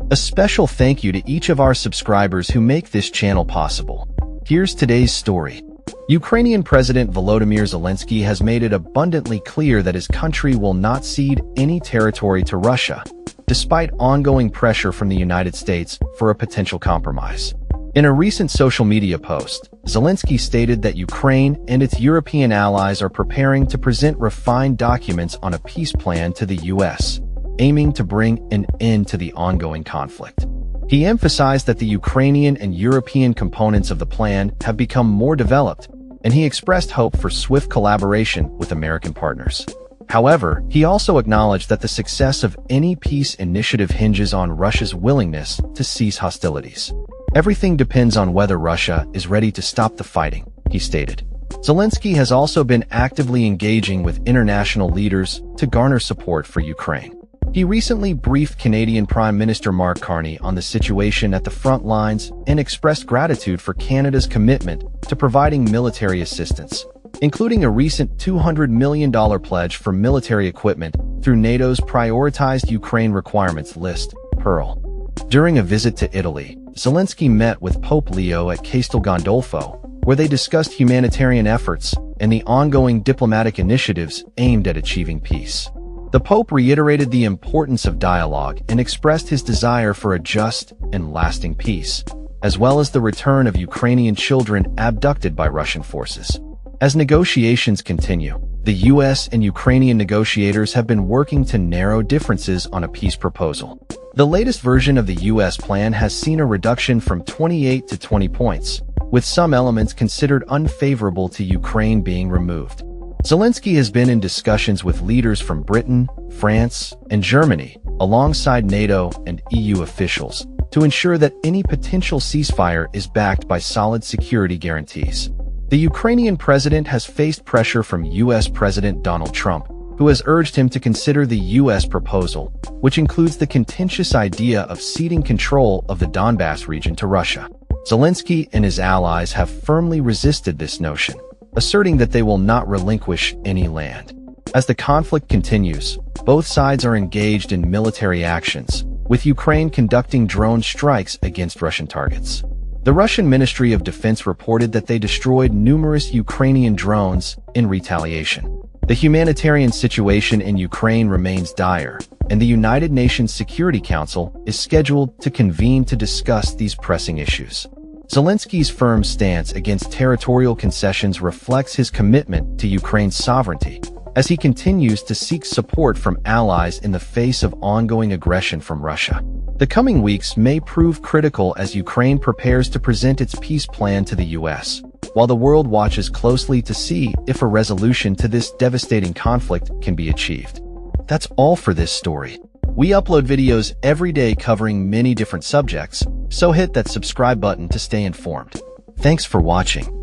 A special thank you to each of our subscribers who make this channel possible. Here's today's story. Ukrainian President Volodymyr Zelenskyy has made it abundantly clear that his country will not cede any territory to Russia, despite ongoing pressure from the United States for a potential compromise. In a recent social media post, Zelenskyy stated that Ukraine and its European allies are preparing to present refined documents on a peace plan to the U.S., aiming to bring an end to the ongoing conflict. He emphasized that the Ukrainian and European components of the plan have become more developed, and he expressed hope for swift collaboration with American partners. However, he also acknowledged that the success of any peace initiative hinges on Russia's willingness to cease hostilities. Everything depends on whether Russia is ready to stop the fighting, he stated. Zelenskyy has also been actively engaging with international leaders to garner support for Ukraine. He recently briefed Canadian Prime Minister Mark Carney on the situation at the front lines and expressed gratitude for Canada's commitment to providing military assistance, including a recent $200 million pledge for military equipment through NATO's Prioritized Ukraine Requirements List, PEARL. During a visit to Italy, Zelenskyy met with Pope Leo at Castel Gandolfo, where they discussed humanitarian efforts and the ongoing diplomatic initiatives aimed at achieving peace. The Pope reiterated the importance of dialogue and expressed his desire for a just and lasting peace, as well as the return of Ukrainian children abducted by Russian forces. As negotiations continue, the U.S. and Ukrainian negotiators have been working to narrow differences on a peace proposal. The latest version of the U.S. plan has seen a reduction from 28 to 20 points, with some elements considered unfavorable to Ukraine being removed. Zelenskyy has been in discussions with leaders from Britain, France, and Germany, alongside NATO and EU officials, to ensure that any potential ceasefire is backed by solid security guarantees. The Ukrainian president has faced pressure from U.S. President Donald Trump, who has urged him to consider the U.S. proposal, which includes the contentious idea of ceding control of the Donbass region to Russia. Zelenskyy and his allies have firmly resisted this notion, asserting that they will not relinquish any land. As the conflict continues, both sides are engaged in military actions, with Ukraine conducting drone strikes against Russian targets. The Russian Ministry of Defense reported that they destroyed numerous Ukrainian drones in retaliation. The humanitarian situation in Ukraine remains dire, and the United Nations Security Council is scheduled to convene to discuss these pressing issues. Zelenskyy's firm stance against territorial concessions reflects his commitment to Ukraine's sovereignty, as he continues to seek support from allies in the face of ongoing aggression from Russia. The coming weeks may prove critical as Ukraine prepares to present its peace plan to the U.S., while the world watches closely to see if a resolution to this devastating conflict can be achieved. That's all for this story. We upload videos every day covering many different subjects, so hit that subscribe button to stay informed. Thanks for watching.